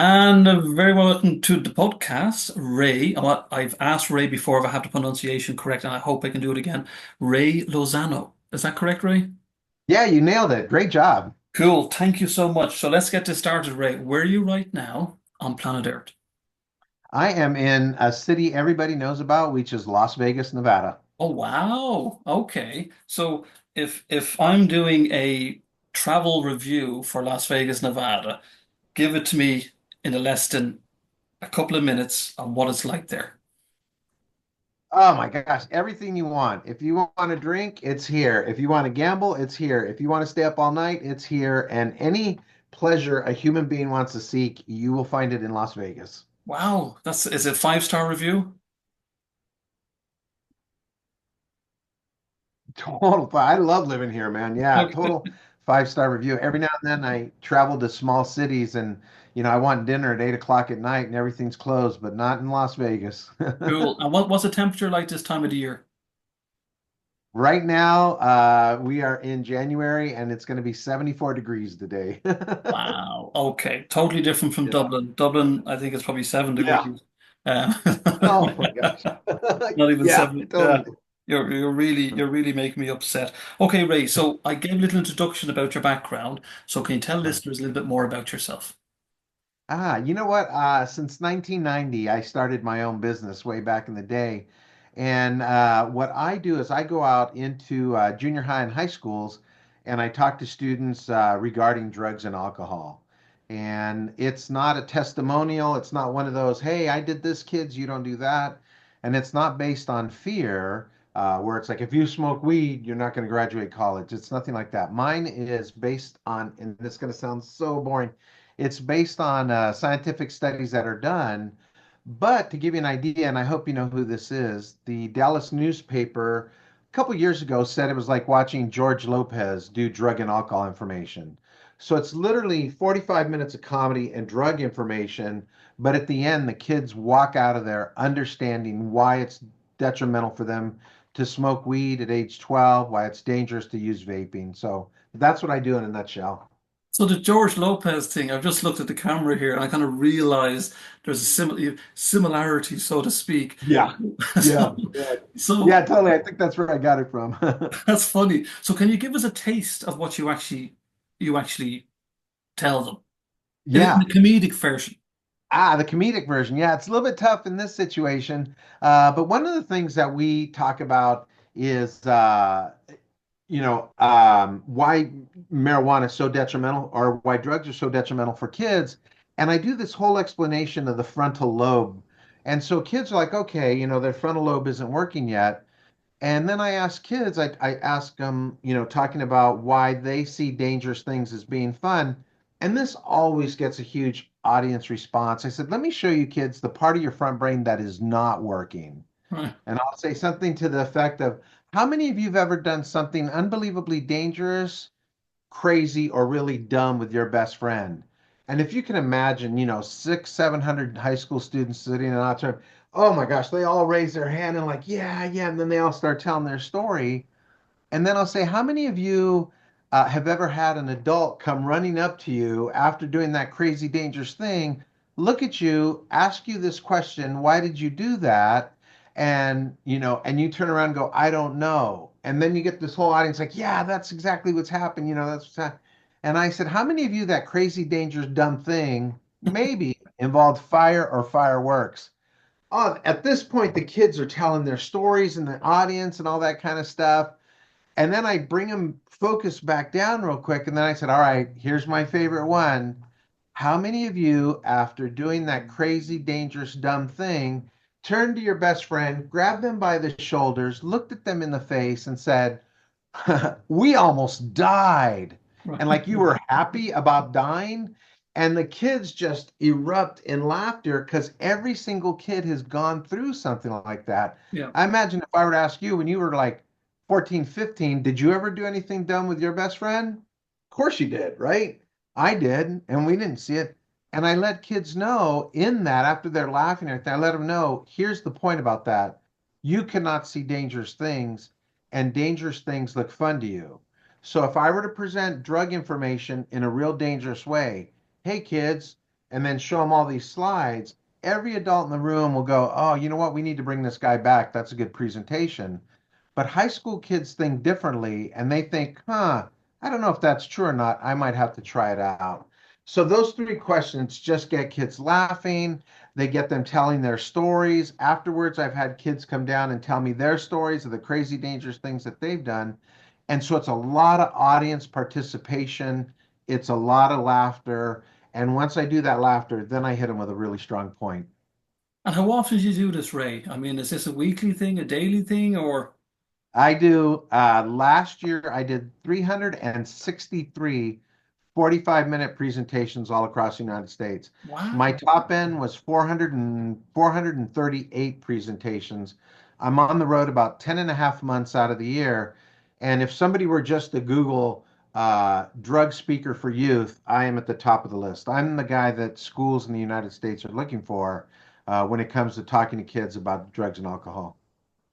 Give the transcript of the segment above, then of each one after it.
And very welcome to the podcast, Ray. I've asked Ray before if I have the pronunciation correct, and I hope I can do it again. Ray Lozano. Is that correct, Ray? Yeah, you nailed it. Great job. Cool. Thank you so much. So let's get this started, Ray. Where are you right now on planet Earth? I am in a city everybody knows about, which is Las Vegas, Nevada. Oh, wow. Okay. So if I'm doing a travel review for Las Vegas, Nevada, give it to me in a less than a couple of minutes on what it's like there. Oh my gosh, everything you want. If you want to drink, it's here. If you want to gamble, it's here. If you want to stay up all night, it's here. And any pleasure a human being wants to seek, you will find it in Las Vegas. Wow. Is it five-star review? Total. I love living here, man. Yeah, Okay. total five-star review. Every now and then I travel to small cities and I want dinner at 8 o'clock at night and everything's closed, but not in Las Vegas. Cool. And what's the temperature like this time of the year? Right now, we are in January and it's going to be 74 degrees today. Wow. Okay. Totally different from Yeah. Dublin. Dublin, I think it's probably seven Yeah. degrees. Um, Oh my gosh. not even Yeah, seven. Yeah. totally. You're really making me upset. Okay, Ray. So I gave a little introduction about your background. So can you tell listeners a little bit more about yourself? You know what? Since 1990, I started my own business way back in the day. And what I do is I go out into junior high and high schools and I talk to students regarding drugs and alcohol. And it's not a testimonial. It's not one of those, hey, I did this, kids, you don't do that. And it's not based on fear, where it's like, if you smoke weed, you're not going to graduate college. It's nothing like that. Mine is based on, and it's going to sound so boring, it's based on scientific studies that are done. But to give you an idea, and I hope you know who this is, the Dallas newspaper a couple years ago said it was like watching George Lopez do drug and alcohol information. So it's literally 45 minutes of comedy and drug information, but at the end, the kids walk out of there understanding why it's detrimental for them to smoke weed at age 12, why it's dangerous to use vaping. So that's what I do in a nutshell. So the George Lopez thing, I've just looked at the camera here and I kind of realized there's a similarity, so to speak. Yeah. So, Yeah. Yeah. so Yeah, totally. I think that's where I got it from. that's funny. So can you give us a taste of what you actually tell them in the Yeah. comedic version? The comedic version. Yeah, it's a little bit tough in this situation. But one of the things that we talk about is, why marijuana is so detrimental or why drugs are so detrimental for kids. And I do this whole explanation of the frontal lobe. And so kids are like, okay, their frontal lobe isn't working yet. And then I ask kids, I ask them, talking about why they see dangerous things as being fun. And this always gets a huge audience response. I said, let me show you kids the part of your front brain that is not working. Right. And I'll say something to the effect of, how many of you have ever done something unbelievably dangerous, crazy, or really dumb with your best friend? And if you can imagine, six, 700 high school students sitting in an auditorium, oh my gosh, they all raise their hand and like, yeah, yeah. And then they all start telling their story. And then I'll say, how many of you have ever had an adult come running up to you after doing that crazy, dangerous thing, look at you, ask you this question, why did you do that? And you turn around and go, I don't know. And then you get this whole audience like, yeah, that's exactly what's happened. That's what's happened. And I said, how many of you that crazy, dangerous, dumb thing maybe involved fire or fireworks? Oh, at this point, the kids are telling their stories in the audience and all that kind of stuff. And then I bring them focus back down real quick. And then I said, all right, here's my favorite one. How many of you, after doing that crazy, dangerous, dumb thing, turned to your best friend, grabbed them by the shoulders, looked at them in the face, and said, we almost died? And Right. like you were happy about dying. And the kids just erupt in laughter because every single kid has gone through something like that. Yeah. I imagine if I were to ask you when you were like 14, 15, did you ever do anything dumb with your best friend? Of course you did, right? I did, and we didn't see it. And I let kids know in that after they're laughing and everything, I let them know here's the point about that. You cannot see dangerous things, and dangerous things look fun to you. So if I were to present drug information in a real dangerous way, hey kids, and then show them all these slides, every adult in the room will go, oh, you know what? We need to bring this guy back. That's a good presentation. But high school kids think differently and they think, I don't know if that's true or not. I might have to try it out. So those three questions just get kids laughing. They get them telling their stories. Afterwards, I've had kids come down and tell me their stories of the crazy, dangerous things that they've done. And so it's a lot of audience participation. It's a lot of laughter. And once I do that laughter, then I hit them with a really strong point. And how often do you do this, Ray? I mean, is this a weekly thing, a daily thing, or I do. Last year, I did 363 45-minute presentations all across the United States. My wow? top end was 438 presentations. I'm on the road about 10 and a half months out of the year. And if somebody were just to Google drug speaker for youth, I am at the top of the list. I'm the guy that schools in the United States are looking for when it comes to talking to kids about drugs and alcohol.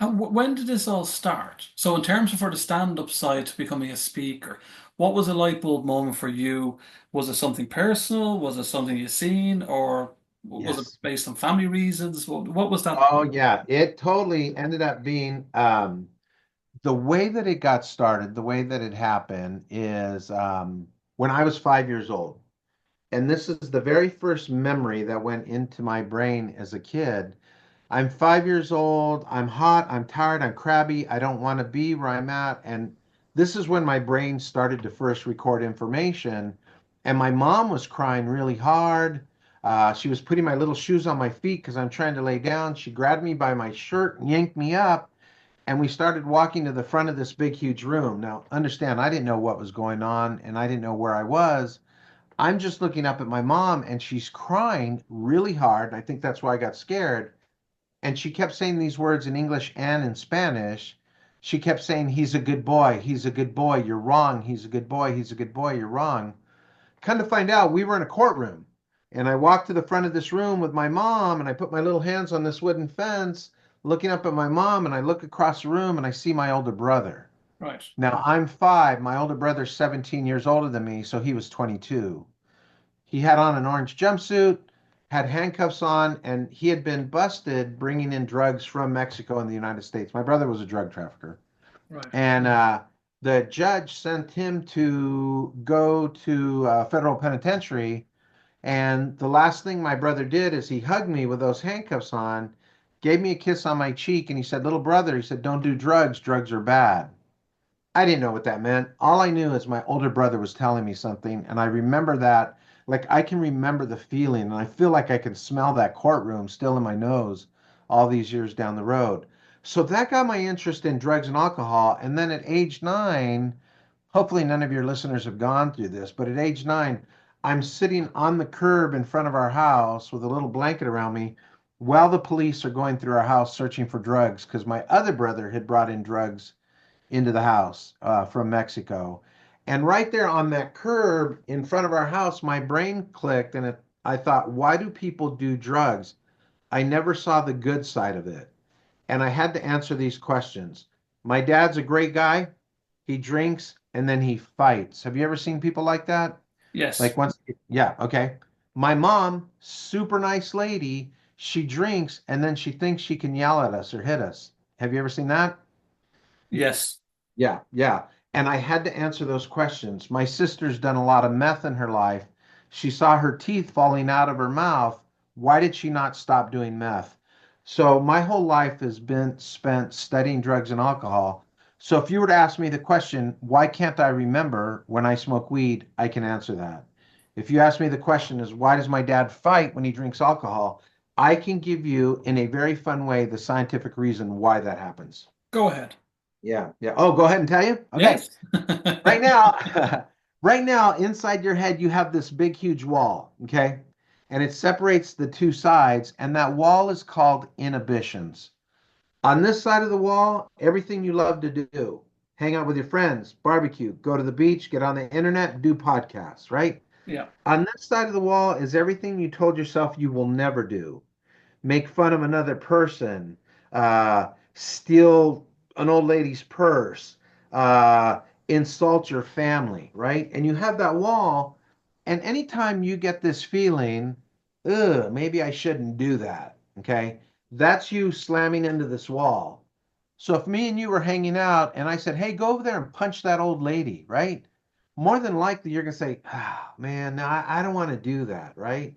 And when did this all start? So, in terms of for the stand-up side to becoming a speaker, what was a light bulb moment for you? Was it something personal? Was it something you seen, or was it Yes. based on family reasons? What was that? Oh, yeah. It totally ended up being the way that it got started, the way that it happened is when I was 5 years old. And this is the very first memory that went into my brain as a kid. I'm 5 years old. I'm hot. I'm tired. I'm crabby. I don't want to be where I'm at. And this is when my brain started to first record information. And my mom was crying really hard. She was putting my little shoes on my feet because I'm trying to lay down. She grabbed me by my shirt and yanked me up. And we started walking to the front of this big, huge room. Now, understand, I didn't know what was going on and I didn't know where I was. I'm just looking up at my mom and she's crying really hard. I think that's why I got scared. And she kept saying these words in English and in Spanish. She kept saying, he's a good boy. He's a good boy. You're wrong. He's a good boy. He's a good boy. You're wrong. Come to find out, we were in a courtroom. And I walked to the front of this room with my mom and I put my little hands on this wooden fence, looking up at my mom. And I look across the room and I see my older brother. Right, Now I'm 5. My older brother's 17 years older than me. So he was 22. He had on an orange jumpsuit, had handcuffs on, and he had been busted bringing in drugs from Mexico and the United States. My brother was a drug trafficker. right, And the judge sent him to go to federal penitentiary. And the last thing my brother did is he hugged me with those handcuffs on, gave me a kiss on my cheek, and he said, little brother, he said, don't do drugs. Drugs are bad. I didn't know what that meant. All I knew is my older brother was telling me something, and I remember that. Like I can remember the feeling, and I feel like I can smell that courtroom still in my nose all these years down the road. So that got my interest in drugs and alcohol. And then at age 9, hopefully none of your listeners have gone through this, but at age 9, I'm sitting on the curb in front of our house with a little blanket around me while the police are going through our house searching for drugs because my other brother had brought in drugs into the house from Mexico. And right there on that curb in front of our house, my brain clicked and I thought, why do people do drugs? I never saw the good side of it. And I had to answer these questions. My dad's a great guy. He drinks and then he fights. Have you ever seen people like that? yes, Like once, yeah, okay. My mom, super nice lady, she drinks and then she thinks she can yell at us or hit us. Have you ever seen that? yes. Yeah, yeah. And I had to answer those questions. My sister's done a lot of meth in her life. She saw her teeth falling out of her mouth. Why did she not stop doing meth? So my whole life has been spent studying drugs and alcohol. So if you were to ask me the question, why can't I remember when I smoke weed? I can answer that. If you ask me the question is why does my dad fight when he drinks alcohol? I can give you in a very fun way the scientific reason why that happens. Go ahead. Yeah, yeah. Oh, go ahead and tell you. Okay. Yes. Right now, right now, inside your head, you have this big, huge wall. Okay. And it separates the two sides, and that wall is called inhibitions. On this side of the wall, everything you love to do, hang out with your friends, barbecue, go to the beach, get on the internet, do podcasts, right? Yeah. On this side of the wall is everything you told yourself you will never do, make fun of another person, steal an old lady's purse, insult your family, right? And you have that wall. And anytime you get this feeling, ugh, maybe I shouldn't do that. Okay. That's you slamming into this wall. So if me and you were hanging out and I said, hey, go over there and punch that old lady, right? More than likely you're going to say, ah, man, no, I don't want to do that, right?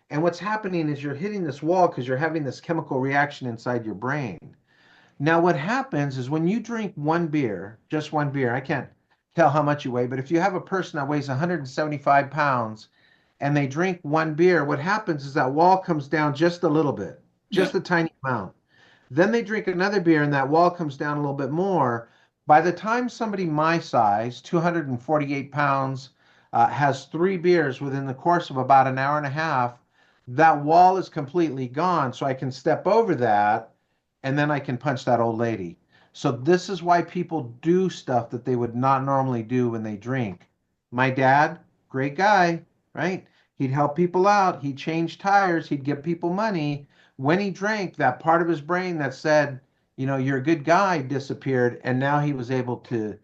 And what's happening is you're hitting this wall because you're having this chemical reaction inside your brain. Now, what happens is when you drink one beer, just one beer, I can't tell how much you weigh, but if you have a person that weighs 175 pounds and they drink one beer, what happens is that wall comes down just a little bit, Yeah. just a tiny amount. Then they drink another beer and that wall comes down a little bit more. By the time somebody my size, 248 pounds, has three beers within the course of about an hour and a half, that wall is completely gone. So I can step over that and then I can punch that old lady. So this is why people do stuff that they would not normally do when they drink. My dad, great guy, right? He'd help people out. He'd change tires. He'd give people money. When he drank, that part of his brain that said, you're a good guy disappeared, and now he was able to,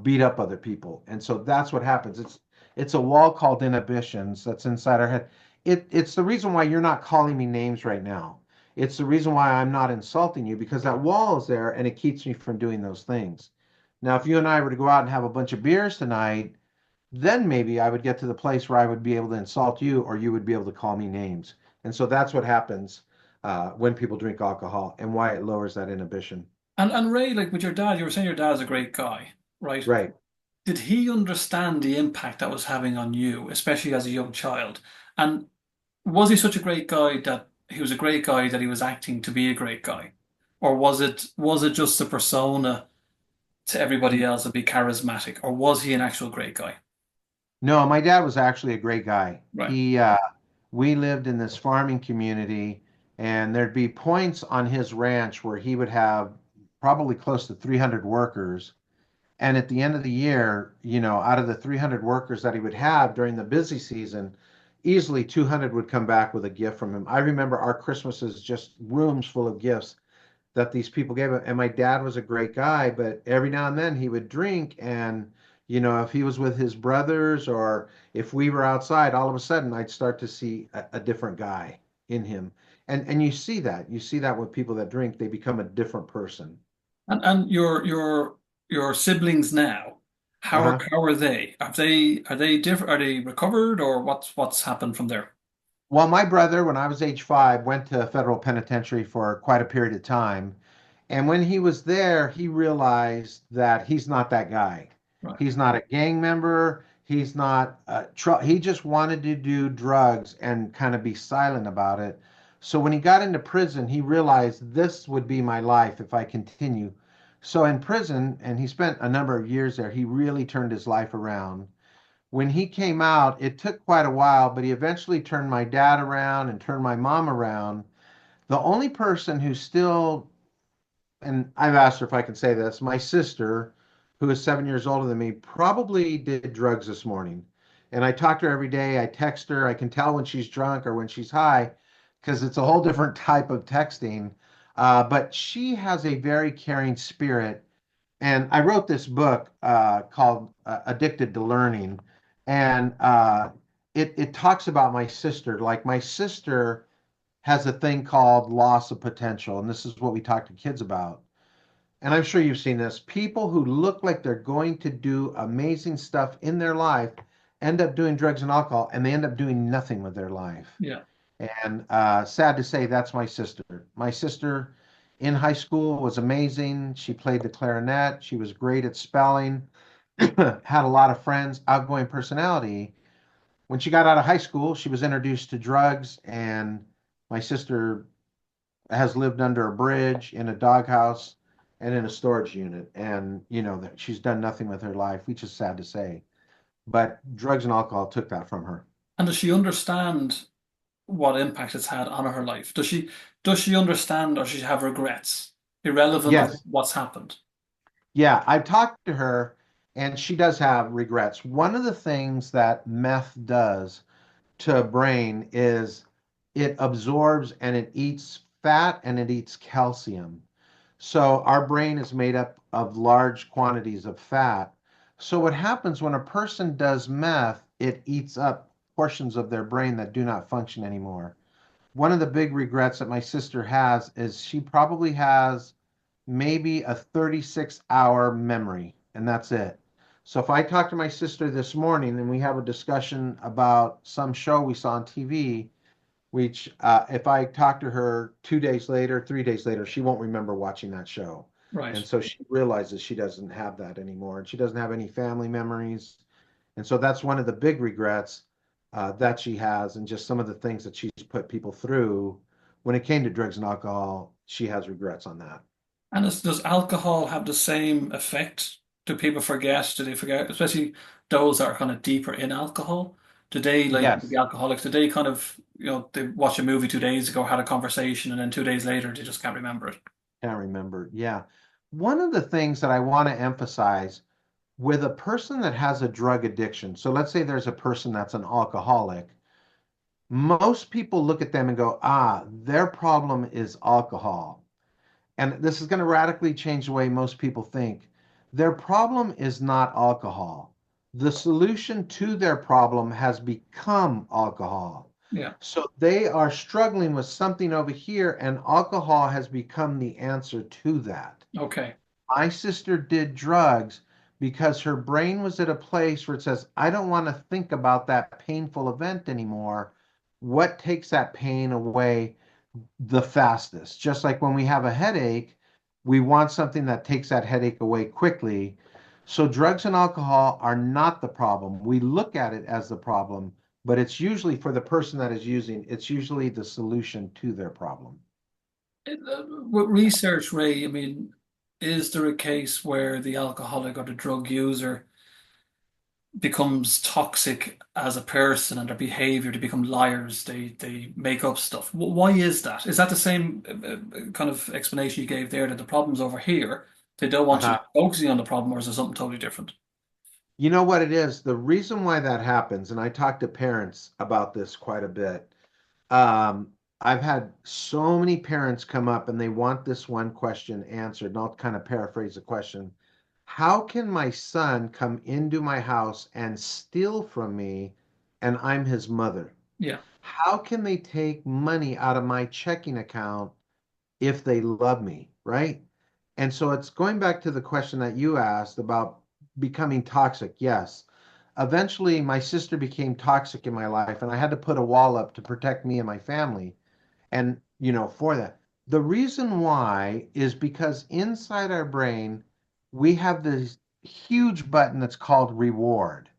beat up other people. And so that's what happens. It's a wall called inhibitions that's inside our head. It's the reason why you're not calling me names right now. It's the reason why I'm not insulting you because that wall is there and it keeps me from doing those things. Now, if you and I were to go out and have a bunch of beers tonight, then maybe I would get to the place where I would be able to insult you or you would be able to call me names. And so that's what happens when people drink alcohol and why it lowers that inhibition. And Ray, like with your dad, you were saying your dad's a great guy, right? Right. Did he understand the impact that was having on you, especially as a young child? And was he such a great guy that he was a great guy that he was acting to be a great guy? Or was it just a persona to everybody else and be charismatic? Or was he an actual great guy? No, my dad was actually a great guy. Right, We lived in this farming community, and there'd be points on his ranch where he would have probably close to 300 workers. And at the end of the year, out of the 300 workers that he would have during the busy season, easily 200 would come back with a gift from him. I remember our Christmases just rooms full of gifts that these people gave him. And my dad was a great guy, but every now and then he would drink. And, if he was with his brothers or if we were outside, all of a sudden I'd start to see a different guy in him. And you see that. You see that with people that drink, they become a different person. and your siblings now, Uh-huh. how are they? Are they different? Are they recovered, or what's happened from there? Well, my brother, when I was age 5, went to federal penitentiary for quite a period of time. And when he was there, he realized that he's not that guy. Right. He's not a gang member. He's not, he just wanted to do drugs and kind of be silent about it. So when he got into prison, he realized this would be my life if I continue. So in prison, and he spent a number of years there, he really turned his life around. When he came out, it took quite a while, but he eventually turned my dad around and turned my mom around. The only person who still, and I've asked her if I can say this, my sister, who is 7 years older than me, probably did drugs this morning. And I talk to her every day. I text her. I can tell when she's drunk or when she's high because it's a whole different type of texting. But she has a very caring spirit. And I wrote this book called Addicted to Learning. And it talks about my sister. Like my sister has a thing called loss of potential. And this is what we talk to kids about. And I'm sure you've seen this. People who look like they're going to do amazing stuff in their life end up doing drugs and alcohol, and they end up doing nothing with their life. Yeah. And sad to say, that's my sister. My sister in high school was amazing. She played the clarinet. She was great at spelling, had a lot of friends, outgoing personality. When she got out of high school, she was introduced to drugs, and my sister has lived under a bridge, in a doghouse, and in a storage unit. And, that she's done nothing with her life, which is sad to say. But drugs and alcohol took that from her. And does she understand what impact it's had on her life? Does she understand, or does she have regrets, irrelevant of Yes. what's happened? Yeah, I've talked to her, and she does have regrets. One of the things that meth does to a brain is it absorbs and it eats fat and it eats calcium. So our brain is made up of large quantities of fat. So what happens when a person does meth, it eats up portions of their brain that do not function anymore. One of the big regrets that my sister has is she probably has maybe a 36-hour memory, and that's it. So if I talk to my sister this morning and we have a discussion about some show we saw on TV, which if I talk to her 2 days later, 3 days later, she won't remember watching that show. Right. And so she realizes she doesn't have that anymore, and she doesn't have any family memories. And so that's one of the big regrets that she has, and just some of the things that she's put people through. When it came to drugs and alcohol, she has regrets on that. And does alcohol have the same effect? Do people forget? Do they forget, especially those that are kind of deeper in alcohol? Do they, like the Yes. alcoholics, do they kind of, they watch a movie 2 days ago, had a conversation, and then 2 days later they just can't remember it? Can't remember. Yeah. One of the things that I want to emphasize with a person that has a drug addiction, so let's say there's a person that's an alcoholic, most people look at them and go, ah, their problem is alcohol. And this is going to radically change the way most people think. Their problem is not alcohol. The solution to their problem has become alcohol. Yeah. So they are struggling with something over here, and alcohol has become the answer to that. Okay. My sister did drugs because her brain was at a place where it says, I don't want to think about that painful event anymore. What takes that pain away the fastest? Just like when we have a headache, we want something that takes that headache away quickly. So drugs and alcohol are not the problem. We look at it as the problem, but it's usually for the person that is using, it's usually the solution to their problem. With research, Ray, I mean, is there a case where the alcoholic or the drug user becomes toxic as a person and their behavior, they become liars, they make up stuff? Why is that? Is that the same kind of explanation you gave there, that the problem's over here, they don't want you Uh-huh. focusing on the problem, or is there something totally different? You know what it is? The reason why that happens, and I talk to parents about this quite a bit. Um, I've had so many parents come up and they want this one question answered, and I'll kind of paraphrase the question. How can my son come into my house and steal from me and I'm his mother? Yeah. How can they take money out of my checking account if they love me, right? And so it's going back to the question that you asked about becoming toxic. Yes. Eventually, my sister became toxic in my life, and I had to put a wall up to protect me and my family. And, for that, the reason why is because inside our brain, we have this huge button that's called reward.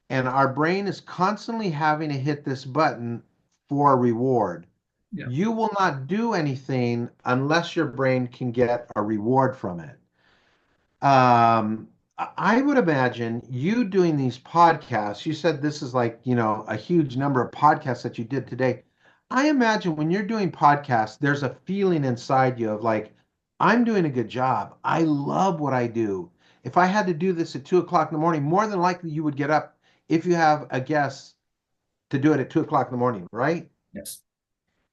And our brain is constantly having to hit this button for a reward. Yeah. You will not do anything unless your brain can get a reward from it. I would imagine you doing these podcasts. You said this is like, a huge number of podcasts that you did today. I imagine when you're doing podcasts, there's a feeling inside you of like, I'm doing a good job. I love what I do. If I had to do this at 2 o'clock in the morning, more than likely you would get up if you have a guest to do it at 2 o'clock in the morning, right? Yes.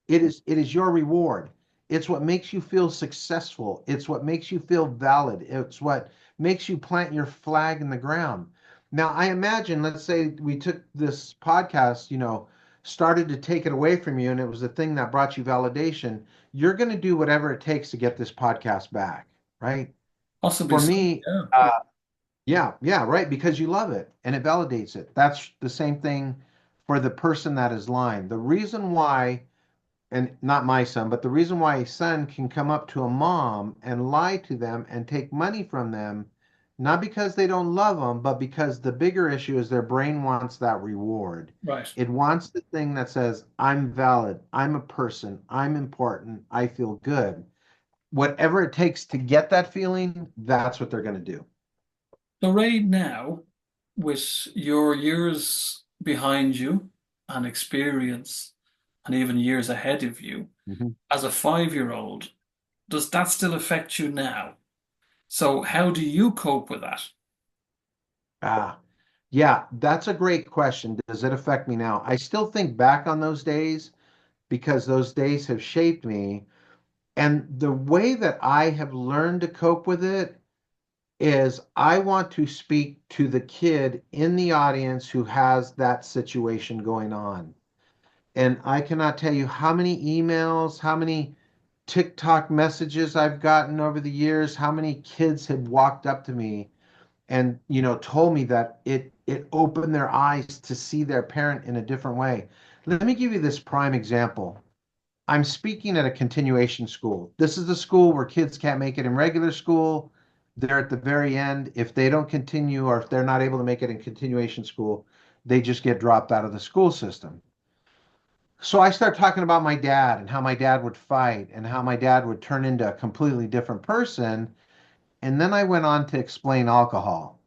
It is your reward. It's what makes you feel successful. It's what makes you feel valid. It's what makes you plant your flag in the ground. Now, I imagine, let's say we took this podcast, started to take it away from you, and it was the thing that brought you validation. You're going to do whatever it takes to get this podcast back, right? Possibly For so. me, Yeah. Yeah. yeah, yeah, right, because you love it and it validates it. That's the same thing for the person that is lying. The reason why, and not my son, but the reason why a son can come up to a mom and lie to them and take money from them, not because they don't love them, but because the bigger issue is their brain wants that reward. Right. It wants the thing that says, I'm valid, I'm a person, I'm important, I feel good. Whatever it takes to get that feeling, that's what they're going to do. So right now, with your years behind you and experience, and even years ahead of you, Mhm. as a 5-year-old, does that still affect you now? So how do you cope with that? Ah, yeah, that's a great question. Does it affect me now? I still think back on those days because those days have shaped me. And the way that I have learned to cope with it is I want to speak to the kid in the audience who has that situation going on. And I cannot tell you how many emails, how many TikTok messages I've gotten over the years, how many kids have walked up to me and told me that it opened their eyes to see their parent in a different way. Let me give you this prime example. I'm speaking at a continuation school. This is the school where kids can't make it in regular school. They're at the very end. If they don't continue or if they're not able to make it in continuation school, they just get dropped out of the school system. So I start talking about my dad and how my dad would fight and how my dad would turn into a completely different person. And then I went on to explain alcohol.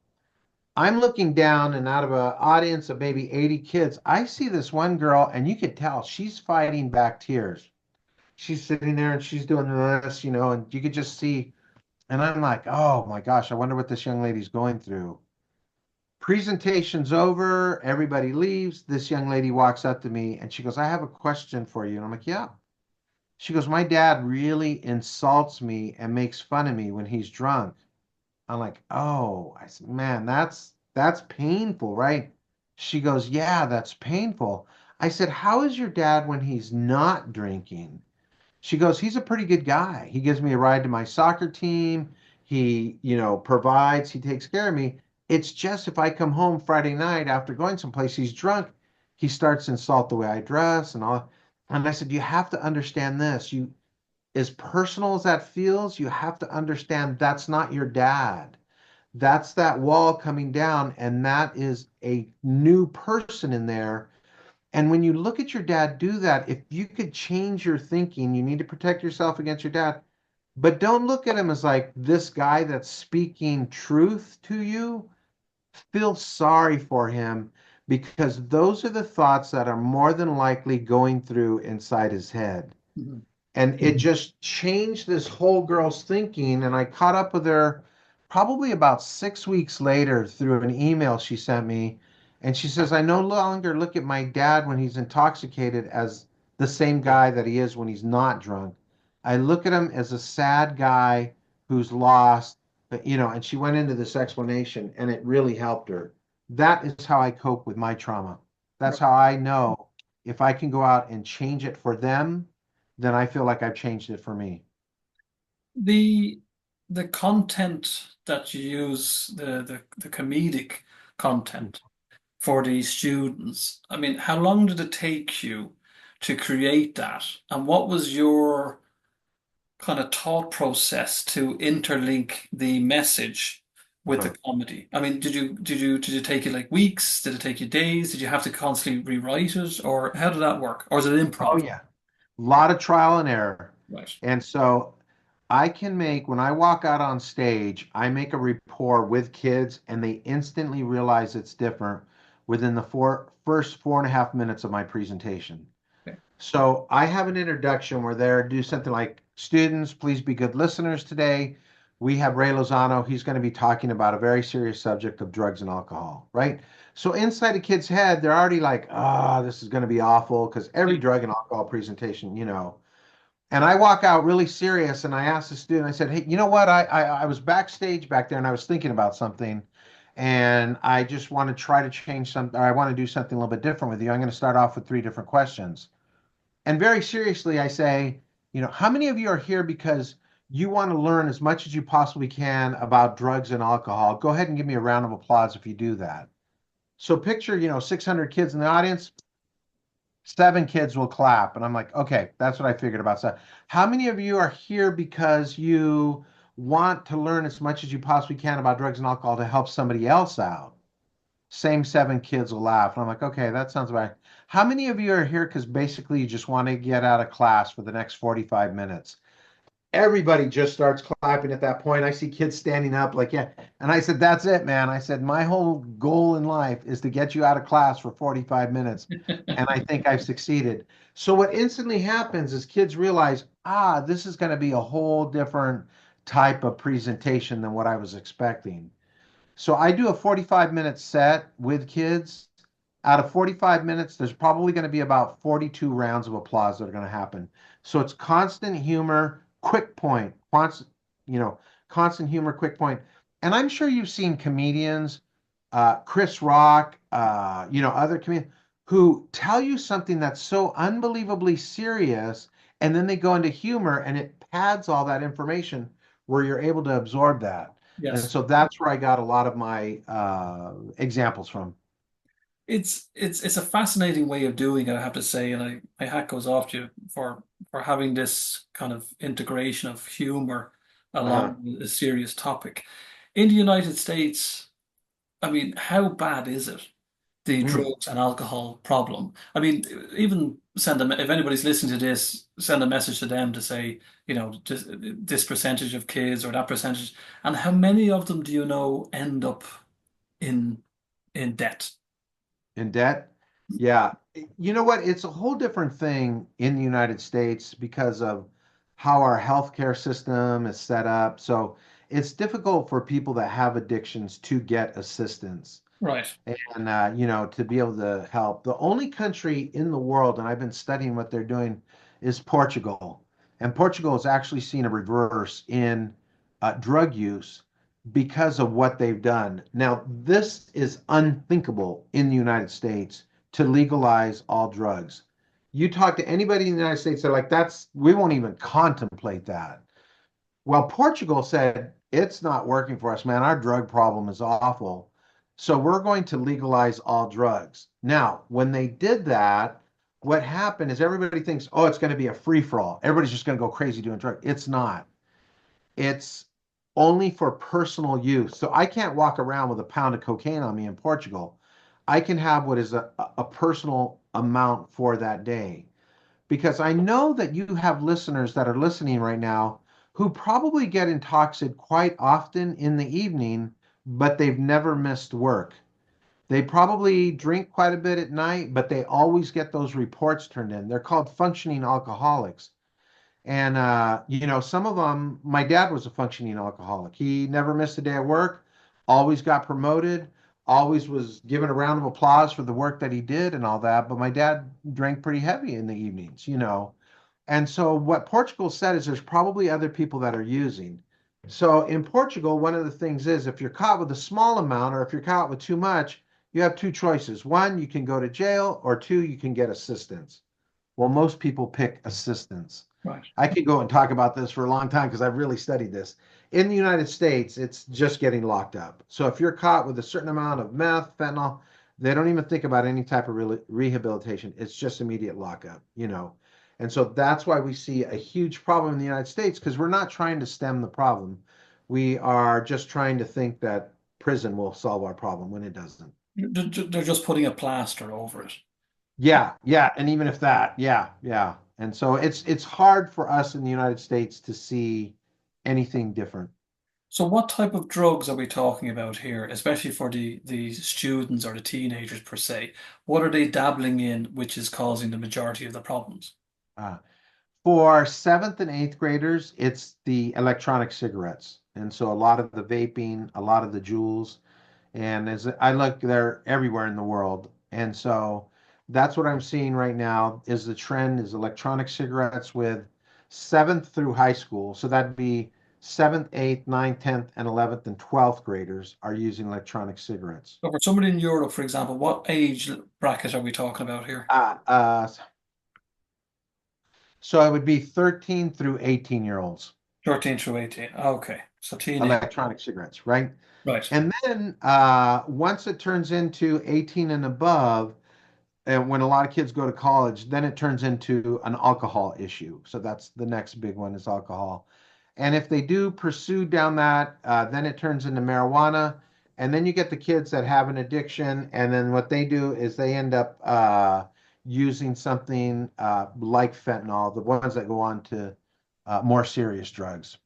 I'm looking down and out of an audience of maybe 80 kids, I see this one girl and you could tell she's fighting back tears. She's sitting there and she's doing this, and you could just see. And I'm like, oh my gosh, I wonder what this young lady's going through. Presentation's over, everybody leaves. This young lady walks up to me and she goes, I have a question for you. And I'm like, yeah. She goes, my dad really insults me and makes fun of me when he's drunk. I'm like, oh, I said, man, that's painful, right? She goes, yeah, that's painful. I said, how is your dad when he's not drinking? She goes, he's a pretty good guy. He gives me a ride to my soccer team. He, provides, he takes care of me. It's just if I come home Friday night after going someplace, he's drunk, he starts to insult the way I dress and all. And I said, you have to understand this. As personal as that feels, you have to understand that's not your dad. That's that wall coming down, and that is a new person in there. And when you look at your dad do that, if you could change your thinking, you need to protect yourself against your dad, but don't look at him as like this guy that's speaking truth to you. Feel sorry for him because those are the thoughts that are more than likely going through inside his head. Mhm. And it just changed this whole girl's thinking. And I caught up with her probably about 6 weeks later through an email she sent me. And she says, I no longer look at my dad when he's intoxicated as the same guy that he is when he's not drunk. I look at him as a sad guy who's lost, but and she went into this explanation and it really helped her. That is how I cope with my trauma. That's how I know if I can go out and change it for them, then I feel like I've changed it for me. The the content that you use, the comedic content for these students, I mean, how long did it take you to create that? And what was your kind of thought process to interlink the message with the Uh-huh. comedy? I mean, did you take it like weeks? Did it take you days? Did you have to constantly rewrite it, or how did that work? Or is it Oh improv? yeah. A lot of trial and error. Right. And so I can make, when I walk out on stage, I make a rapport with kids and they instantly realize it's different within the first 4.5 minutes of my presentation. Okay. So I have an introduction where they do something like, students, please be good listeners today. We have Ray Lozano. He's going to be talking about a very serious subject of drugs and alcohol, right? So inside a kid's head, they're already like, ah, this is going to be awful because every drug and alcohol presentation, And I walk out really serious and I asked the student, I said, hey, you know what? I was backstage back there and I was thinking about something and I just want to try to change something. I want to do something a little bit different with you. I'm going to start off with 3 different questions. And very seriously, I say, how many of you are here because you want to learn as much as you possibly can about drugs and alcohol? Go ahead and give me a round of applause if you do that. So picture, 600 kids in the audience, 7 kids will clap. And I'm like, okay, that's what I figured about. So how many of you are here because you want to learn as much as you possibly can about drugs and alcohol to help somebody else out? Same 7 kids will laugh. And I'm like, okay, that sounds about right. How many of you are here because basically you just want to get out of class for the next 45 minutes? Everybody just starts clapping at that point. I see kids standing up like, yeah. And I said, that's it, man. I said, my whole goal in life is to get you out of class for 45 minutes. And I think I've succeeded. So what instantly happens is kids realize, this is going to be a whole different type of presentation than what I was expecting. So I do a 45-minute set with kids. Out of 45 minutes, there's probably going to be about 42 rounds of applause that are going to happen. So it's constant humor, quick point, constant humor, quick point. And I'm sure you've seen comedians, Chris Rock, other comedians who tell you something that's so unbelievably serious, and then they go into humor and it pads all that information where you're able to absorb that. And Yes. so that's where I got a lot of my examples from. It's a fascinating way of doing it, I have to say, and my hat goes off to you for having this kind of integration of humor Uh-huh. along with a serious topic. In the United States, I mean, how bad is it, the Mm. drugs and alcohol problem? I mean, even send them, if anybody's listening to this, send a message to them to say, just this percentage of kids or that percentage, and how many of them do you know end up in debt? In debt? Yeah. You know what? It's a whole different thing in the United States because of how our healthcare system is set up. So it's difficult for people that have addictions to get assistance Right. and, to be able to help. The only country in the world, and I've been studying what they're doing, is Portugal. And Portugal has actually seen a reverse in drug use because of what they've done. Now, this is unthinkable in the United States to legalize all drugs. You talk to anybody in the United States, they're like, we won't even contemplate that. Well, Portugal said, it's not working for us, man. Our drug problem is awful. So we're going to legalize all drugs. Now, when they did that, what happened is everybody thinks, oh, it's going to be a free for all. Everybody's just going to go crazy doing drugs. It's not. It's only for personal use. So I can't walk around with a pound of cocaine on me in Portugal. I can have what is a personal amount for that day because I know that you have listeners that are listening right now who probably get intoxicated quite often in the evening, but they've never missed work. They probably drink quite a bit at night, but they always get those reports turned in. They're called functioning alcoholics. And, some of them, my dad was a functioning alcoholic. He never missed a day of work, always got promoted, always was given a round of applause for the work that he did and all that. But my dad drank pretty heavy in the evenings. And so what Portugal said is there's probably other people that are using. So in Portugal, one of the things is if you're caught with a small amount or if you're caught with too much, you have two choices. One, you can go to jail, or two, you can get assistance. Well, most people pick assistance. Right. I could go and talk about this for a long time because I've really studied this. In the United States, it's just getting locked up. So if you're caught with a certain amount of meth, fentanyl, they don't even think about any type of rehabilitation. It's just immediate lockup. And so that's why we see a huge problem in the United States because we're not trying to stem the problem. We are just trying to think that prison will solve our problem when it doesn't. They're just putting a plaster over it. Yeah, yeah, and even if that, yeah, yeah. And so it's hard for us in the United States to see anything different. So what type of drugs are we talking about here, especially for the students or the teenagers per se? What are they dabbling in, which is causing the majority of the problems? Uh, for seventh and eighth graders, it's the electronic cigarettes. And so a lot of the vaping, a lot of the jewels, and as I look, they're everywhere in the world. And so that's what I'm seeing right now is the trend is electronic cigarettes with seventh through high school. So that'd be seventh, eighth, ninth, 10th, and 11th and 12th graders are using electronic cigarettes. So for somebody in Europe, for example, what age bracket are we talking about here? Uh, uh, so it would be 13 through 18-year-olds, 13 through 18. Okay. So teenage. electronic cigarettes, right? Right. And then once it turns into 18 and above, and when a lot of kids go to college, then it turns into an alcohol issue. So that's the next big one is alcohol. And if they do pursue down that, then it turns into marijuana. And then you get the kids that have an addiction. And then what they do is they end up using something like fentanyl, the ones that go on to more serious drugs.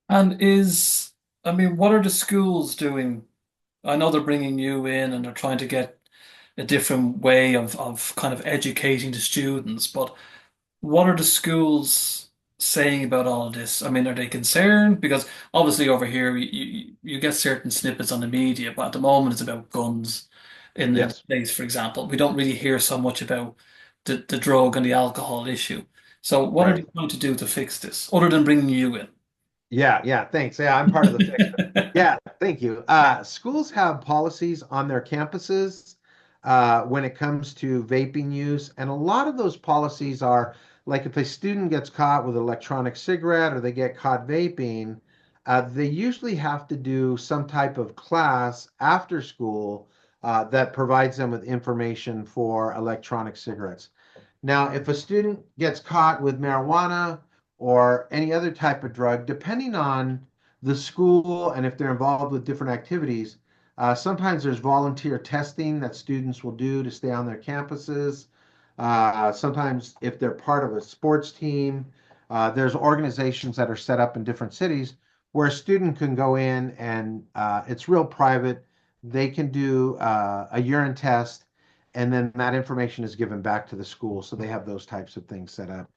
And I mean, what are the schools doing? I know they're bringing you in and they're trying to get a different way of kind of educating the students, but what are the schools saying about all of this? I mean, are they concerned? Because obviously over here you get certain snippets on the media, but at the moment it's about guns in the Yes. States, for example. We don't really hear so much about the drug and the alcohol issue. So what are they Right. trying to do to fix this, other than bringing you in? Yeah, yeah, thanks. Yeah, I'm part of the fix. Yeah, thank you. Schools have policies on their campuses when it comes to vaping use, and a lot of those policies are like if a student gets caught with an electronic cigarette or they get caught vaping, they usually have to do some type of class after school that provides them with information for electronic cigarettes. Now, if a student gets caught with marijuana or any other type of drug, depending on the school and if they're involved with different activities, sometimes there's volunteer testing that students will do to stay on their campuses. Sometimes, if they're part of a sports team, there's organizations that are set up in different cities where a student can go in and it's real private. They can do a urine test and then that information is given back to the school. So they have those types of things set up.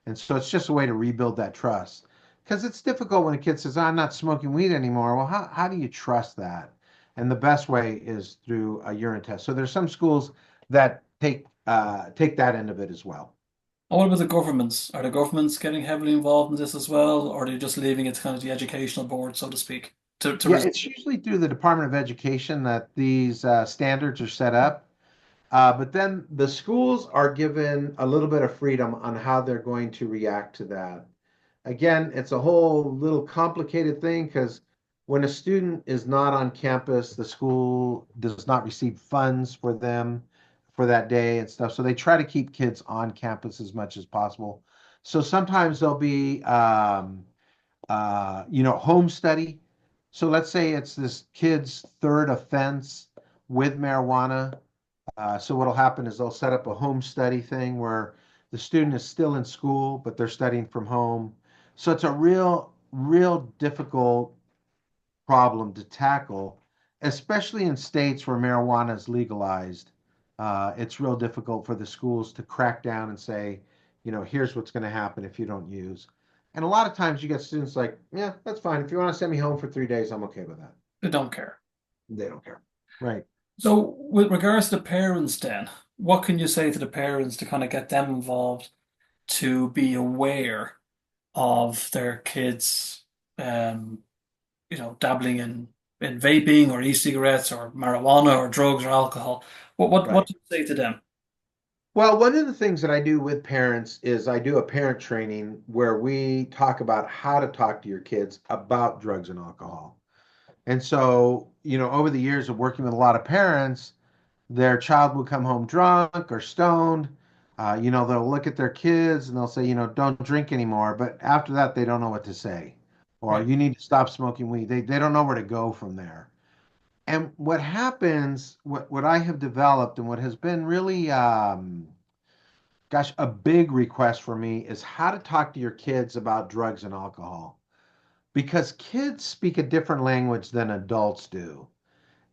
And so it's just a way to rebuild that trust. Because it's difficult when a kid says, I'm not smoking weed anymore. Well, how do you trust that? And the best way is through a urine test. So there's some schools that take that end of it as well. And what about the governments? Are the governments getting heavily involved in this as well, or are they just leaving it to kind of the educational board, so to speak, to Yeah, res it's usually through the Department of Education that these standards are set up. But then the schools are given a little bit of freedom on how they're going to react to that. Again, it's a whole little complicated thing because when a student is not on campus, the school does not receive funds for them for that day and stuff. So they try to keep kids on campus as much as possible. So sometimes there'll be, home study. So let's say it's this kid's third offense with marijuana. So what'll happen is they'll set up a home study thing where the student is still in school, but they're studying from home. So it's a real difficult problem to tackle, especially in states where marijuana is legalized. It's real difficult for the schools to crack down and say, here's what's going to happen if you don't use. And a lot of times you get students like, yeah, that's fine. If you want to send me home for 3 days, I'm okay with that. they don't care. They don't care. Right. So, with regards to the parents, then, what can you say to the parents to kind of get them involved to be aware of their kids, um, dabbling in vaping or e-cigarettes or marijuana or drugs or alcohol? What Right. do you say to them? Well, one of the things that I do with parents is I do a parent training where we talk about how to talk to your kids about drugs and alcohol. And so, over the years of working with a lot of parents, their child will come home drunk or stoned. They'll look at their kids and they'll say, don't drink anymore. But after that, they don't know what to say. Or Right. you need to stop smoking weed. They don't know where to go from there. And what happens, what I have developed and what has been really, gosh, a big request for me is how to talk to your kids about drugs and alcohol. Because kids speak a different language than adults do.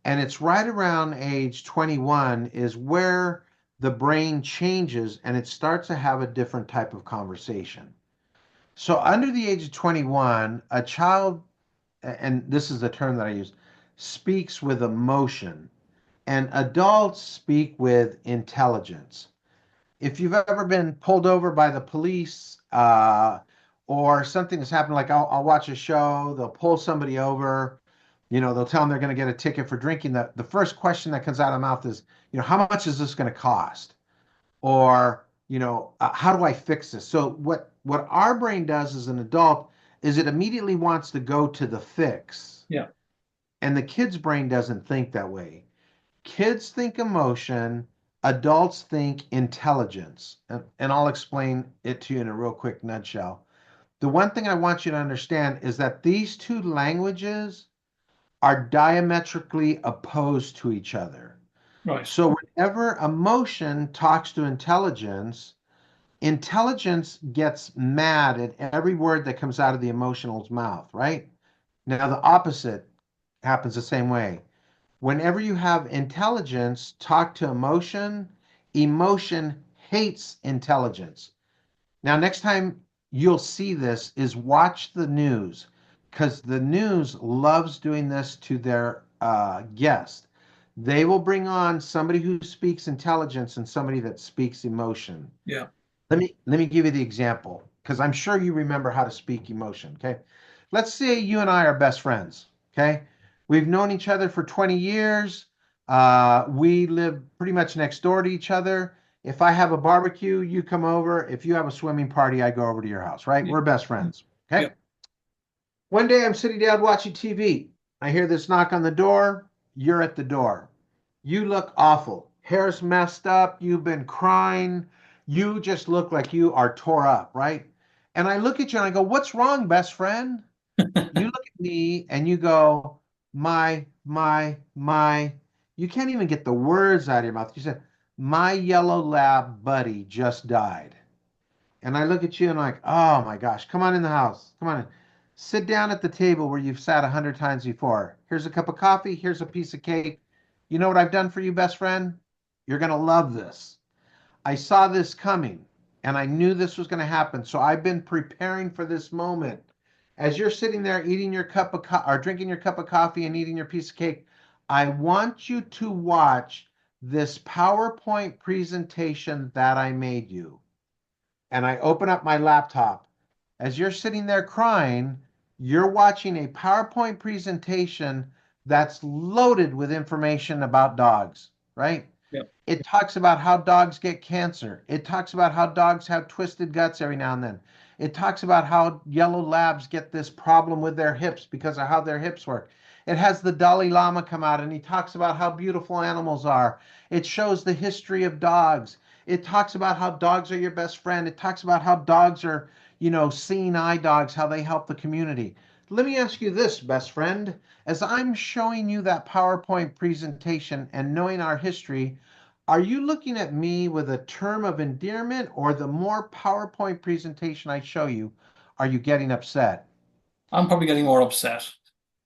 And it's right around age 21 is where the brain changes and it starts to have a different type of conversation. So under the age of 21, a child, and this is the term that I use, speaks with emotion, and adults speak with intelligence. If you've ever been pulled over by the police or something has happened, like I'll watch a show, they'll pull somebody over, they'll tell them they're going to get a ticket for drinking. The first question that comes out of the mouth is, how much is this going to cost? Or, how do I fix this? So what our brain does as an adult is it immediately wants to go to the fix. Yeah. And the kid's brain doesn't think that way. Kids think emotion, adults think intelligence. And I'll explain it to you in a real quick nutshell. The one thing I want you to understand is that these two languages are diametrically opposed to each other. Right. So whenever emotion talks to intelligence, intelligence gets mad at every word that comes out of the emotional's mouth, right? Now, the opposite happens the same way. Whenever you have intelligence talk to emotion, emotion hates intelligence. Now, next time you'll see this is watch the news because the news loves doing this to their guest. They will bring on somebody who speaks intelligence and somebody that speaks emotion. Yeah. Let me give you the example because I'm sure you remember how to speak emotion. Okay, let's say you and I are best friends. Okay, We've known each other for 20 years. We live pretty much next door to each other. If I have a barbecue, you come over. If you have a swimming party, I go over to your house, right? Yeah. We're best friends. Okay. Yeah. One day I'm sitting down watching TV. I hear this knock on the door. You're at the door. You look awful. Hair's messed up. You've been crying. You just look like you are tore up, right? And I look at you and I go, "What's wrong, best friend?" You look at me and you go, my. You can't even get the words out of your mouth. You said, "My yellow lab buddy just died." And I look at you and I'm like, "Oh my gosh, come on in the house. Come on in. Sit down at the table where you've sat 100 times before. Here's a cup of coffee. Here's a piece of cake. You know what I've done for you, best friend? You're going to love this. I saw this coming and I knew this was going to happen. So I've been preparing for this moment. As you're sitting there eating your cup of or drinking your cup of coffee and eating your piece of cake, I want you to watch this PowerPoint presentation that I made you." And I open up my laptop. As you're sitting there crying, you're watching a PowerPoint presentation that's loaded with information about dogs, right? Yeah. It talks about how dogs get cancer. It talks about how dogs have twisted guts every now and then. It talks about how yellow labs get this problem with their hips because of how their hips work. It has the Dalai Lama come out and he talks about how beautiful animals are. It shows the history of dogs. It talks about how dogs are your best friend. It talks about how dogs are, seeing eye dogs, how they help the community. Let me ask you this, best friend. As I'm showing you that PowerPoint presentation and knowing our history, are you looking at me with a term of endearment, or the more PowerPoint presentation I show you, are you getting upset? I'm probably getting more upset.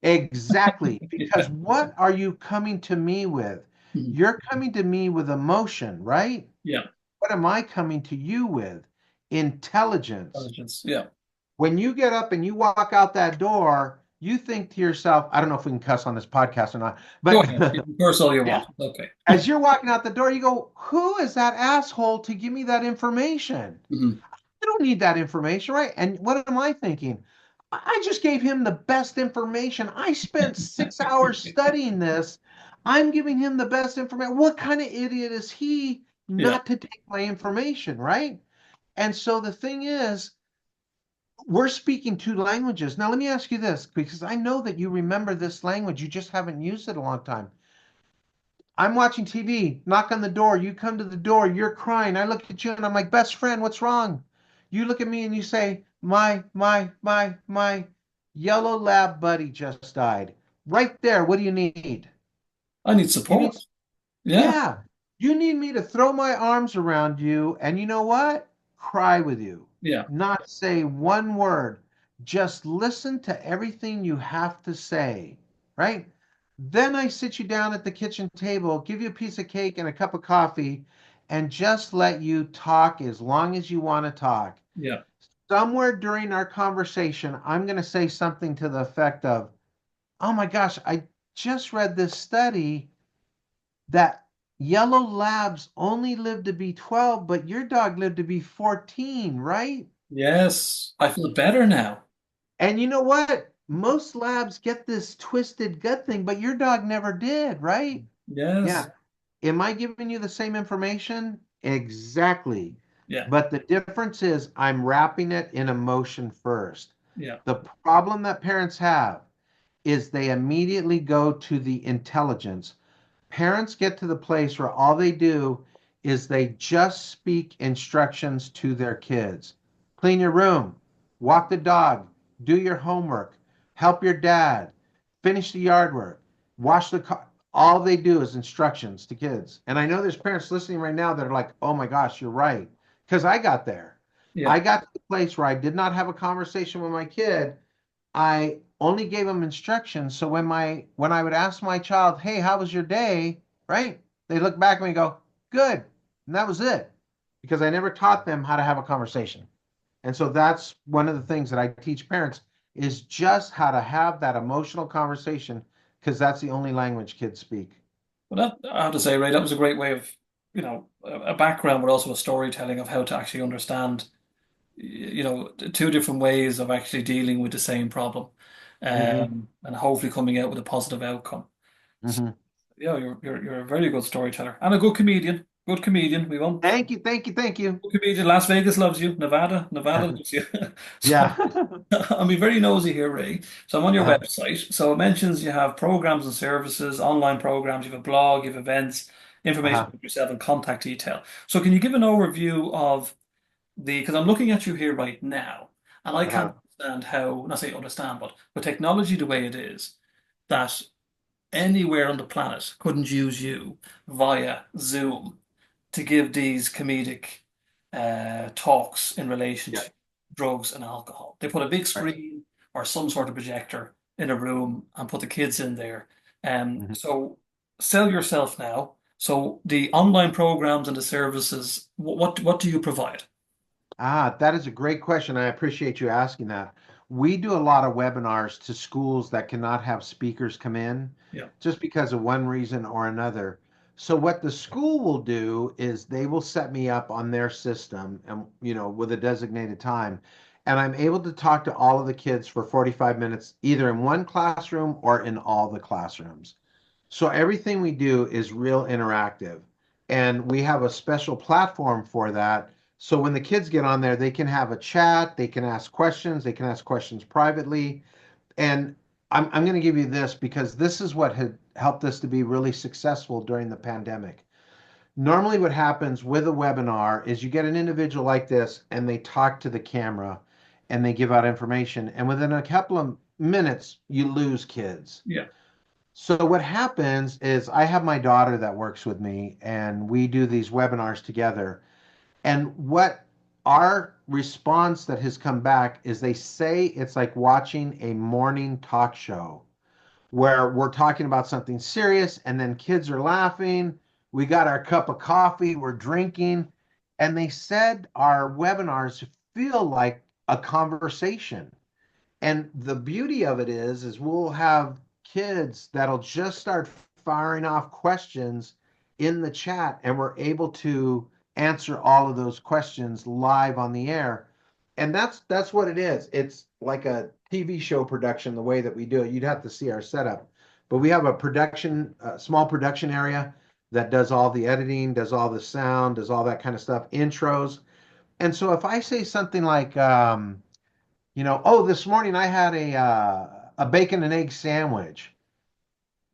Exactly. Yeah. Because what are you coming to me with? Mhm. You're coming to me with emotion, right? Yeah. What am I coming to you with? Intelligence. Intelligence. Yeah. When you get up and you walk out that door, you think to yourself, I don't know if we can cuss on this podcast or not, Go but ahead. You can curse all you yeah, want. Okay. as you're walking out the door, you go, "Who is that asshole to give me that information? Mhm. I don't need that information," right? And what am I thinking? I just gave him the best information. I spent 6 hours studying this. I'm giving him the best information. What kind of idiot is he Yeah. not to take my information, right? And so the thing is, we're speaking two languages. Now, let me ask you this, because I know that you remember this language. You just haven't used it a long time. I'm watching TV, knock on the door. You come to the door, you're crying. I look at you and I'm like, "Best friend, what's wrong?" You look at me and you say, my yellow lab buddy just died. Right there, what do you need? I need You need, support. Yeah. yeah, you need me to throw my arms around you and you know what? Cry with you. Yeah. Not say one word. Just listen to everything you have to say, right? Then I sit you down at the kitchen table, give you a piece of cake and a cup of coffee, and just let you talk as long as you want to talk. Yeah. Somewhere during our conversation, I'm going to say something to the effect of, "Oh my gosh, I just read this study that yellow labs only live to be 12, but your dog lived to be 14, right?" Yes. I feel better now. And you know what? Most labs get this twisted gut thing, but your dog never did, right? Yeah. Yes. Am I giving you the same information? Exactly. Yeah. But the difference is I'm wrapping it in emotion first. Yeah. The problem that parents have is they immediately go to the intelligence. Parents get to the place where all they do is they just speak instructions to their kids. Clean your room, walk the dog, do your homework, help your dad, finish the yard work, wash the car. All they do is instructions to kids. And I know there's parents listening right now that are like, "Oh my gosh, you're right." Because I got there. Yeah. I got to the place where I did not have a conversation with my kid. I only gave them instructions. So when I would ask my child, "Hey, how was your day?" Right? They look back at me and go, "Good." And that was it. Because I never taught them how to have a conversation. And so that's one of the things that I teach parents is just how to have that emotional conversation because that's the only language kids speak. Well, that, I have to say, Ray, that was a great way of, a background, but also a storytelling of how to actually understand, two different ways of actually dealing with the same problem. Hmm. and hopefully coming out with a positive outcome. So, Hmm. yeah, you're a very good storyteller and a good comedian. Good comedian. We won't. Thank you, thank you, thank you. Good comedian. Las Vegas loves you. Nevada loves you. So Yeah. I'm being very nosy here, Ray. So I'm on your Uh-huh. website. So it mentions you have programs and services, online programs, you have a blog, you have events, information Uh-huh. about yourself, and contact detail. So can you give an overview of because I'm looking at you here right now, and I can't Uh-huh. understand how, not say understand, but with technology the way it is, that anywhere on the planet couldn't use you via Zoom to give these comedic talks in relation Yeah. to drugs and alcohol. They put a big Right. screen or some sort of projector in a room and put the kids in there. Mhm. So sell yourself now. So the online programs and the services, what do you provide? Ah, that is a great question. I appreciate you asking that. We do a lot of webinars to schools that cannot have speakers come in Yeah, just because of one reason or another. So what the school will do is they will set me up on their system and with a designated time, and I'm able to talk to all of the kids for 45 minutes either in one classroom or in all the classrooms. So everything we do is real interactive. And we have a special platform for that. So when the kids get on there, they can have a chat, they can ask questions privately. And I'm going to give you this because this is what had helped us to be really successful during the pandemic. Normally, what happens with a webinar is you get an individual like this and they talk to the camera and they give out information. And within a couple of minutes, you lose kids. yeah, So what happens is I have my daughter that works with me and we do these webinars together. And what our response that has come back is they say it's like watching a morning talk show where we're talking about something serious and then kids are laughing. We got our cup of coffee, we're drinking, and they said our webinars feel like a conversation. And the beauty of it is we'll have kids that'll just start firing off questions in the chat, and we're able to answer all of those questions live on the air. And that's what it is. It's like a TV show production the way that we do it. You'd have to see our setup, but we have a small production area that does all the editing, does all the sound, does all that kind of stuff, intros. And so if I say something like, oh, this morning I had a bacon and egg sandwich.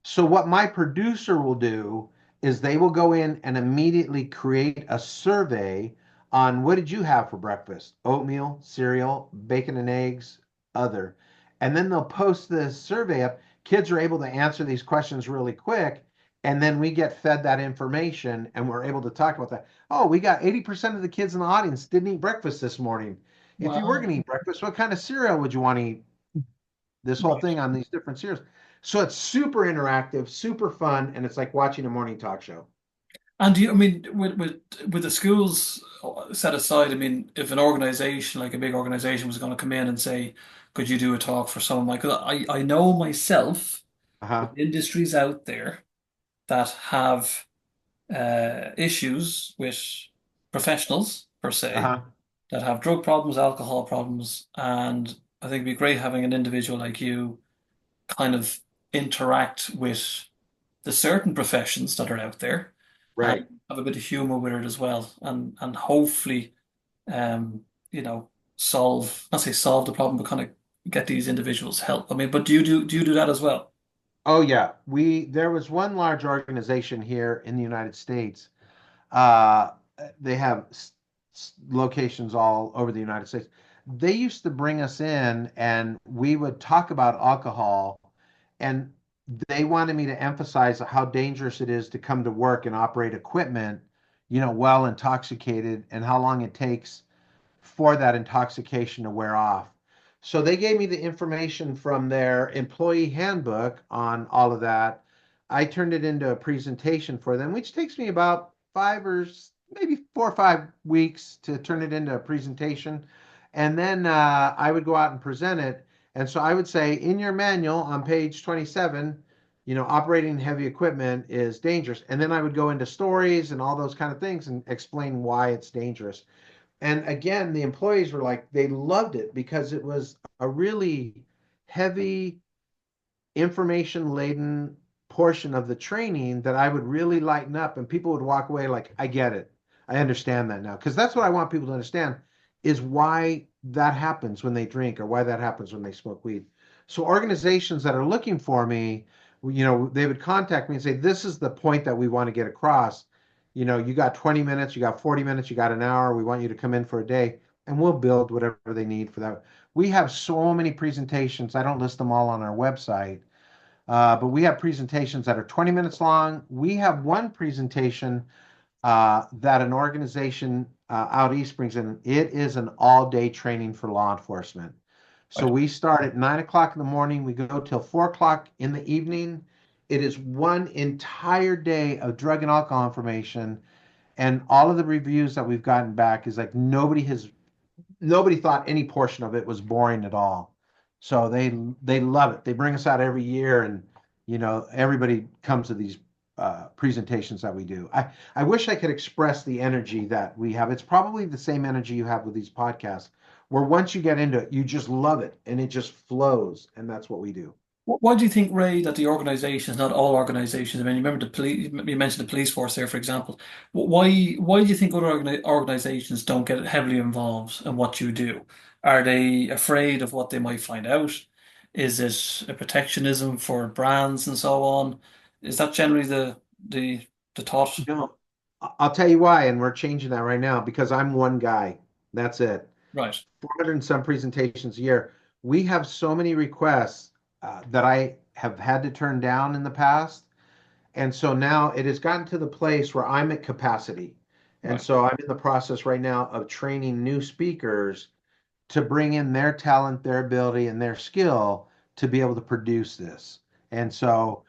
So what my producer will do is they will go in and immediately create a survey on what did you have for breakfast? Oatmeal, cereal, bacon and eggs, other. And then they'll post this survey up. Kids are able to answer these questions really quick. And then we get fed that information and we're able to talk about that. Oh, we got 80% of the kids in the audience didn't eat breakfast this morning. If you were wow, going to eat breakfast, what kind of cereal would you want to eat? This whole right. thing on these different series. So it's super interactive, super fun, and it's like watching a morning talk show. And do you, I mean, with the schools set aside, I mean, if an organization like a big organization was going to come in and say, "Could you do a talk for someone like?" 'Cause I know myself Uh-huh. with industries out there that have issues with professionals per se Uh-huh. that have drug problems, alcohol problems, and I think it'd be great having an individual like you kind of interact with the certain professions that are out there Right. and have a bit of humor with it as well, and hopefully, um, you know, not say solve the problem, but kind of get these individuals help. I mean, but do you do that as well? Oh yeah. There was one large organization here in the United States. Uh they have locations all over the United States. They used to bring us in and we would talk about alcohol, and they wanted me to emphasize how dangerous it is to come to work and operate equipment, well intoxicated, and how long it takes for that intoxication to wear off. So they gave me the information from their employee handbook on all of that. I turned it into a presentation for them, which takes me about maybe 4 or 5 weeks to turn it into a presentation. And then I would go out and present it. And so I would say in your manual on page 27, operating heavy equipment is dangerous. And then I would go into stories and all those kind of things and explain why it's dangerous. And again, the employees were like, they loved it because it was a really heavy information laden portion of the training that I would really lighten up and people would walk away like, I get it. I understand that now. Because that's what I want people to understand is why that happens when they drink or why that happens when they smoke weed. So organizations that are looking for me, they would contact me and say, this is the point that we want to get across. You got 20 minutes, you got 40 minutes, you got an hour. We want you to come in for a day and we'll build whatever they need for that. We have so many presentations. I don't list them all on our website, but we have presentations that are 20 minutes long. We have one presentation that an organization out east brings in. It is an all-day training for law enforcement. So Right. we start at 9 o'clock in the morning. We go till 4 o'clock in the evening. It is one entire day of drug and alcohol information. And all of the reviews that we've gotten back is like nobody thought any portion of it was boring at all. So they love it. They bring us out every year, and everybody comes to these presentations that we do. I wish I could express the energy that we have. It's probably the same energy you have with these podcasts, where once you get into it, you just love it and it just flows, and that's what we do. Why do you think, Ray, that the organizations, not all organizations, I mean, you remember the police, you mentioned the police force there, for example. Why do you think other organizations don't get heavily involved in what you do? Are they afraid of what they might find out? Is it a protectionism for brands and so on? Is that generally the thought? No, I'll tell you why, and we're changing that right now because I'm one guy. That's it. Right, 400 and some presentations a year. We have so many requests that I have had to turn down in the past. And so now it has gotten to the place where I'm at capacity. And right. so I'm in the process right now of training new speakers to bring in their talent, their ability, and their skill to be able to produce this. And so,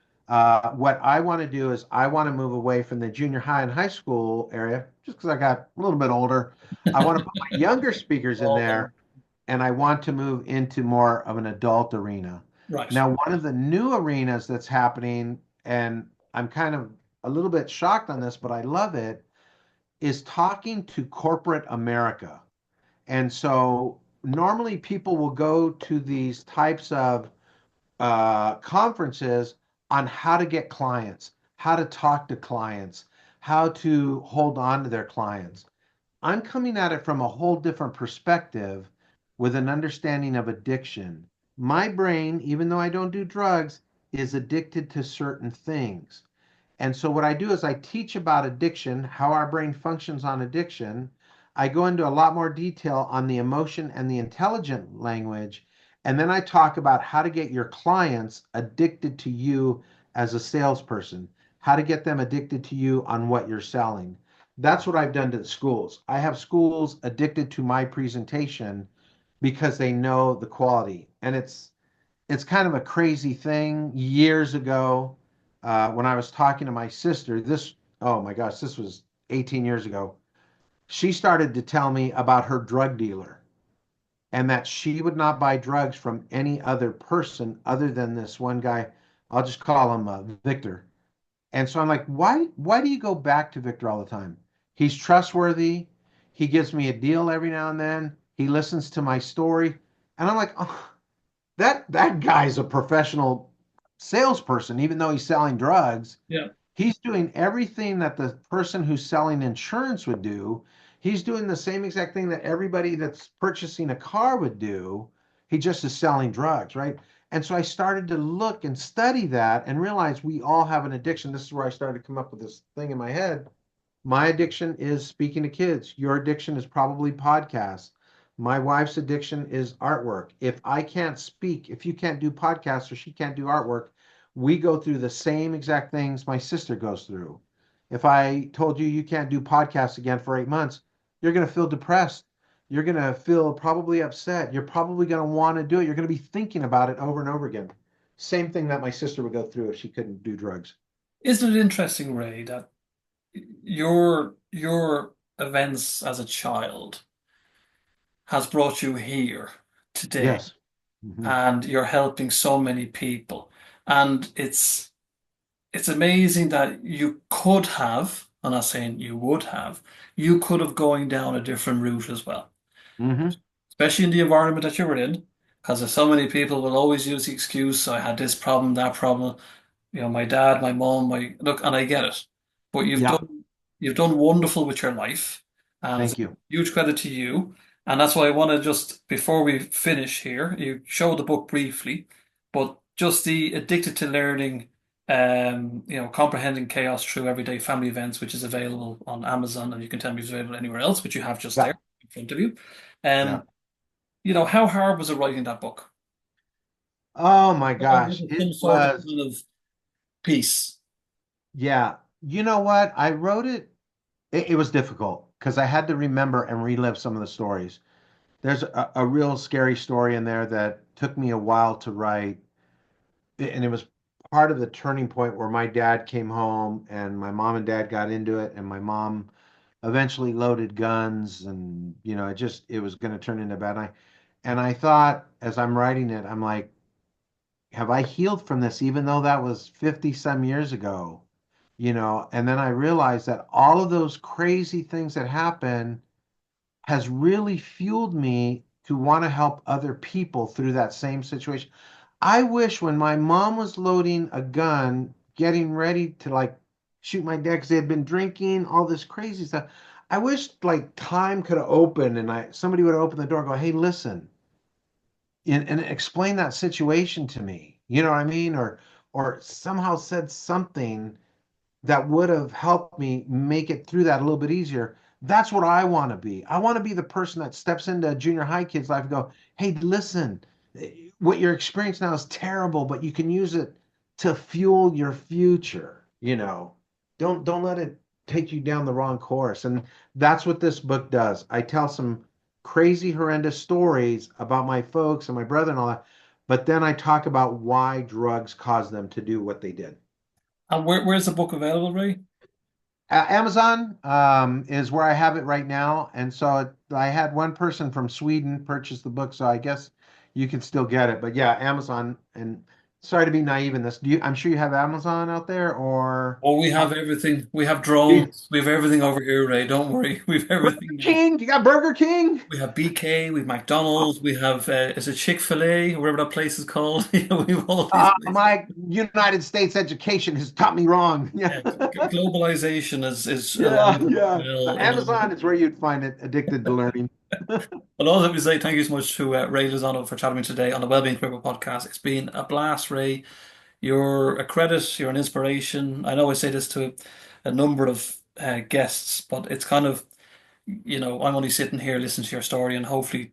what I want to do is I want to move away from the junior high and high school area, just because I got a little bit older. I want to put my younger speakers in Oh, there, and I want to move into more of an adult arena. right. Now, one of the new arenas that's happening, and I'm kind of a little bit shocked on this, but I love it, is talking to corporate America. And so normally people will go to these types of conferences on how to get clients, how to talk to clients, how to hold on to their clients. I'm coming at it from a whole different perspective with an understanding of addiction. My brain, even though I don't do drugs, is addicted to certain things. And so what I do is I teach about addiction, how our brain functions on addiction. I go into a lot more detail on the emotion and the intelligent language. And then I talk about how to get your clients addicted to you as a salesperson, how to get them addicted to you on what you're selling. That's what I've done to the schools. I have schools addicted to my presentation because they know the quality. And it's kind of a crazy thing. Years ago, when I was talking to my sister, oh my gosh, this was 18 years ago. She started to tell me about her drug dealer and that she would not buy drugs from any other person other than this one guy. I'll just call him Victor. And so I'm like, why do you go back to Victor all the time? He's trustworthy. He gives me a deal every now and then. He listens to my story. And I'm like, oh, that guy's a professional salesperson, even though he's selling drugs. Yeah. He's doing everything that the person who's selling insurance would do. He's doing the same exact thing that everybody that's purchasing a car would do. He just is selling drugs, right? And so I started to look and study that and realize we all have an addiction. This is where I started to come up with this thing in my head. My addiction is speaking to kids. Your addiction is probably podcasts. My wife's addiction is artwork. If I can't speak, if you can't do podcasts or she can't do artwork, we go through the same exact things my sister goes through. If I told you you can't do podcasts again for 8 months, you're going to feel depressed. You're going to feel probably upset. You're probably going to want to do it. You're going to be thinking about it over and over again. Same thing that my sister would go through if she couldn't do drugs. Isn't it interesting, Ray, that your events as a child has brought you here today, Yes. Hmm. and you're helping so many people. And it's amazing that you could have, I'm not saying you would have, you could have going down a different route as well, Hmm. especially in the environment that you were in. because there's so many people will always use the excuse, I had this problem, that problem. My dad, my mom, my look, and I get it. But Yeah, you've done wonderful with your life, and it's a thank you. huge credit to you. And that's why I want to just before we finish here, you show the book briefly, but just the Addicted to Learning, comprehending chaos through everyday family events, which is available on Amazon, and you can tell me if it's available anywhere else, but you have just Yeah, there in front of you. yeah. Um, how hard was it writing that book? Oh my Or gosh, was it it some sort of was, kind of peace? yeah. You know what? I wrote it, it was difficult because I had to remember and relive some of the stories. There's a real scary story in there that took me a while to write, and it was part of the turning point where my dad came home and my mom and dad got into it, and my mom eventually loaded guns, and it was going to turn into bad night. And I thought, as I'm writing it, I'm like, have I healed from this, even though that was 50 some years ago? And then I realized that all of those crazy things that happened has really fueled me to want to help other people through that same situation. I wish when my mom was loading a gun, getting ready to like shoot my dad because they had been drinking, all this crazy stuff. I wish like time could have opened and somebody would have opened the door and go, hey, listen, and explain that situation to me. You know what I mean? Or somehow said something that would have helped me make it through that a little bit easier. That's what I want to be. I want to be the person that steps into a junior high kid's life and go, hey, listen, what you're experiencing now is terrible, but you can use it to fuel your future. Don't let it take you down the wrong course. And that's what this book does. I tell some crazy, horrendous stories about my folks and my brother and all that, but then I talk about why drugs caused them to do what they did. And where's the book available, Ray? Amazon is where I have it right now, and so I had one person from Sweden purchase the book, so I guess you can still get it. But yeah, Amazon. And sorry to be naive in this. I'm sure you have Amazon out there, or Oh, we have everything. We have drones. We have everything over here, Ray. Don't worry. We have Burger everything now. King. You got Burger King? We have BK, we have McDonald's, we have is it Chick-fil-A, whatever that place is called. We have all these places. My United States education has taught me wrong. Yeah, Yeah, globalization is yeah, alive and yeah. So well in all of Amazon it. is where you'd find it. Addicted to learning. But also, let me say thank you so much to Ray Lozano for chatting with me today on the Wellbeing Cripple podcast. It's been a blast, Ray. You're a credit, you're an inspiration. I know I say this to a number of guests, but it's kind of I'm only sitting here listening to your story, and hopefully,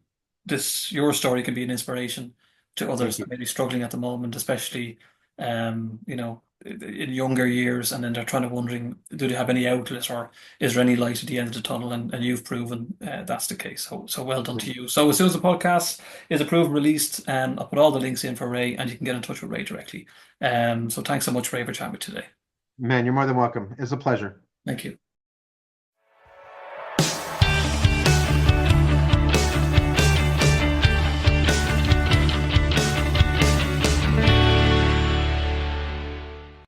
your story can be an inspiration to others Thank that you. may be struggling at the moment, especially, in younger years, and then they're trying to wondering, do they have any outlet, or is there any light at the end of the tunnel? And you've proven that's the case. So well done to you. So as soon as the podcast is approved and released, I'll put all the links in for Ray, and you can get in touch with Ray directly. So thanks so much, Ray, for chatting with me today. Man, you're more than welcome. It's a pleasure. Thank you.